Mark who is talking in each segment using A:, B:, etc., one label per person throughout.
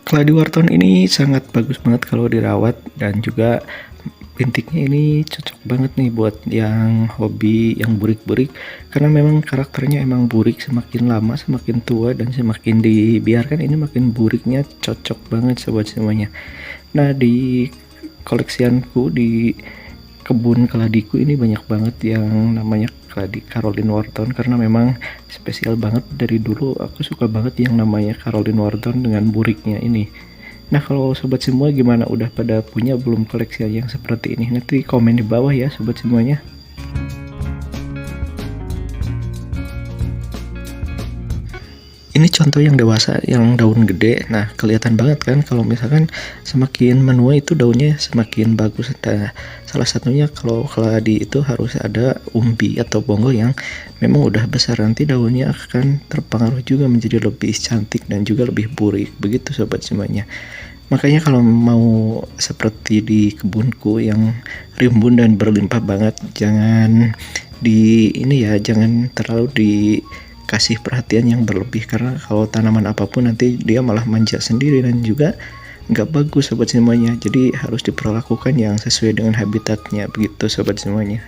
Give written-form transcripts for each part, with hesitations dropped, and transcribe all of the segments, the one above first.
A: Gladiworton ini sangat bagus banget kalau dirawat, dan juga bintiknya ini cocok banget nih buat yang hobi yang burik-burik, karena memang karakternya emang burik, semakin lama semakin tua dan semakin dibiarkan ini makin buriknya, cocok banget sobat semuanya. Nah, di koleksianku di kebun keladiku ini banyak banget yang namanya keladi Caroline Wharton, karena memang spesial banget. Dari dulu aku suka banget yang namanya Caroline Wharton dengan buriknya ini. Nah, kalau sobat semua gimana, udah pada punya belum koleksi yang seperti ini? Nanti komen di bawah ya sobat semuanya. Ini contoh yang dewasa, yang daun gede. Nah, kelihatan banget kan kalau misalkan semakin menua itu daunnya semakin bagus. Nah, salah satunya kalau keladi itu harus ada umbi atau bonggol yang memang udah besar, nanti daunnya akan terpengaruh juga menjadi lebih cantik dan juga lebih burik. Begitu sobat semuanya. Makanya kalau mau seperti di kebunku yang rimbun dan berlimpah banget, jangan jangan terlalu dikasih perhatian yang berlebih, karena kalau tanaman apapun nanti dia malah manja sendiri dan juga nggak bagus sobat semuanya. Jadi harus diperlakukan yang sesuai dengan habitatnya, begitu sobat semuanya.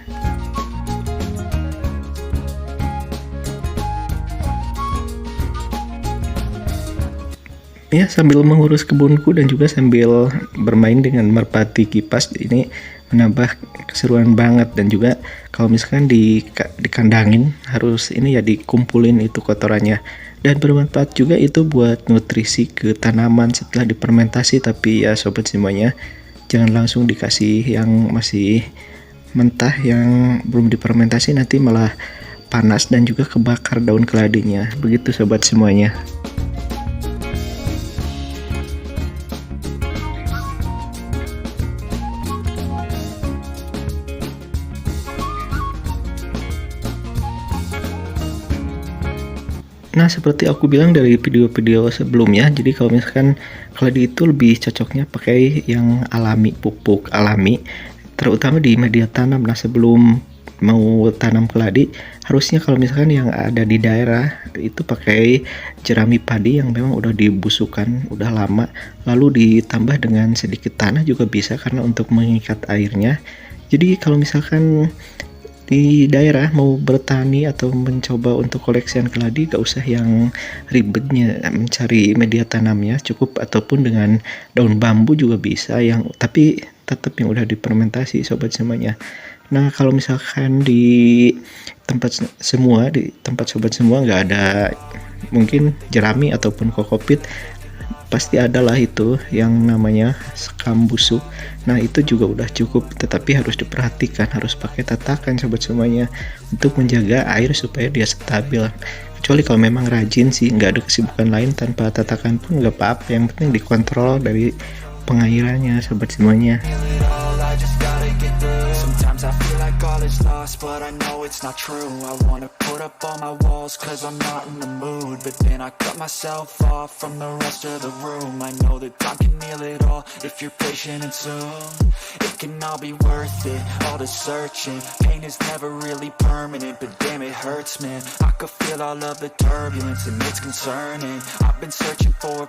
A: Ya, sambil mengurus kebunku dan juga sambil bermain dengan merpati kipas, ini menambah keseruan banget. Dan juga kalau misalkan dikandangin harus ini ya, dikumpulin itu kotorannya, dan bermanfaat juga itu buat nutrisi ke tanaman setelah difermentasi. Tapi ya sobat semuanya, jangan langsung dikasih yang masih mentah, yang belum difermentasi, nanti malah panas dan juga kebakar daun keladinya. Begitu sobat semuanya. Nah, seperti aku bilang dari video-video sebelumnya, jadi kalau misalkan keladi itu lebih cocoknya pakai yang alami, pupuk alami, terutama di media tanam. Nah, sebelum mau tanam keladi, harusnya kalau misalkan yang ada di daerah itu pakai jerami padi yang memang udah dibusukan udah lama, lalu ditambah dengan sedikit tanah juga bisa, karena untuk mengikat airnya. Jadi kalau misalkan di daerah mau bertani atau mencoba untuk koleksian keladi, gak usah yang ribetnya mencari media tanamnya, cukup ataupun dengan daun bambu juga bisa, yang tapi tetap yang udah difermentasi sobat semuanya. Nah, kalau misalkan di tempat sobat semua nggak ada mungkin jerami ataupun kokopit, pasti adalah itu yang namanya sekam busuk. Nah, itu juga udah cukup, tetapi harus diperhatikan, harus pakai tatakan sobat semuanya untuk menjaga air supaya dia stabil. Kecuali kalau memang rajin sih, nggak ada kesibukan lain, tanpa tatakan pun nggak apa-apa, yang penting dikontrol dari pengairannya sobat semuanya. I feel like all is lost, but I know it's not true. I wanna put up all my walls, cause I'm not in the mood. But then I cut myself off from the rest of the room. I know that time can heal it all, if you're patient and soon it can all be worth it, all the searching. Pain is never really permanent, but damn it hurts, man. I could feel all of the turbulence and it's concerning. I've been searching for.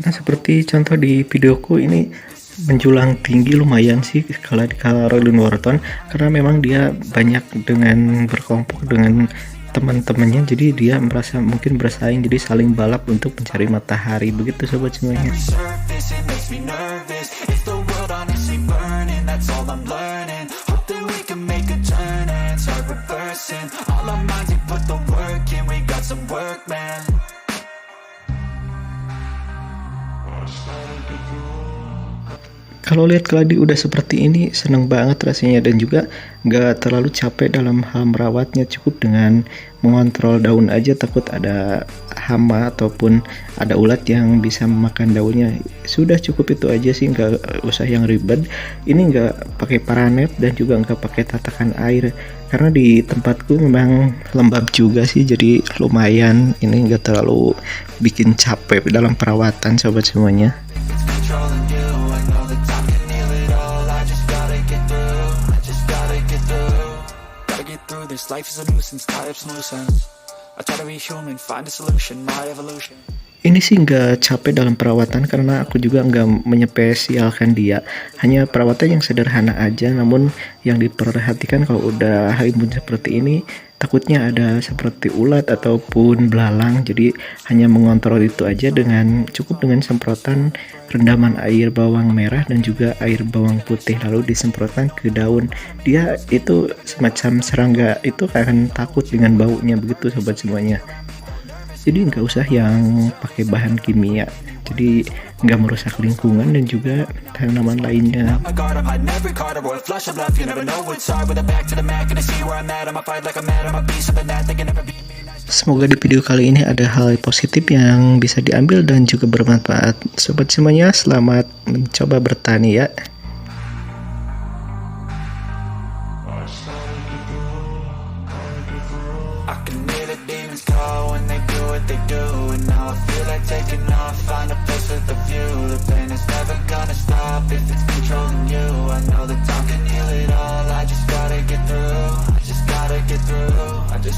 A: Nah, seperti contoh di videoku ini, menjulang tinggi lumayan sih kalau di Caroline Wharton, karena memang dia banyak dengan berkelompok dengan teman-temannya, jadi dia mungkin bersaing, jadi saling balap untuk mencari matahari. Begitu sobat semuanya. Kalau lihat keladi udah seperti ini, seneng banget rasanya, dan juga nggak terlalu capek dalam hal merawatnya. Cukup dengan mengontrol daun aja, takut ada hama ataupun ada ulat yang bisa memakan daunnya. Sudah cukup itu aja sih, nggak usah yang ribet. Ini nggak pakai paranet dan juga nggak pakai tatakan air, karena di tempatku memang lembab juga sih, jadi lumayan ini nggak terlalu bikin capek dalam perawatan sobat semuanya. Life is a nuisance, tie up some loose ends. I try to be human, find a solution, my evolution. Ini sih nggak capek dalam perawatan karena aku juga nggak menyepesialkan dia. Hanya perawatan yang sederhana aja, namun yang diperhatikan kalau udah imun seperti ini, takutnya ada seperti ulat ataupun belalang. Jadi hanya mengontrol itu aja dengan cukup dengan semprotan rendaman air bawang merah dan juga air bawang putih, lalu disemprotkan ke daun. Dia itu semacam serangga itu akan takut dengan baunya, begitu sobat semuanya. Jadi nggak usah yang pakai bahan kimia, jadi nggak merusak lingkungan dan juga tanaman lainnya. Semoga di video kali ini ada hal positif yang bisa diambil dan juga bermanfaat. Sobat semuanya, selamat mencoba bertani ya.
B: They do, and now I feel like taking off, find a place with a view. The pain is never gonna stop if it's controlling you. I know that time can heal it all, I just gotta get through, I just gotta get through, I just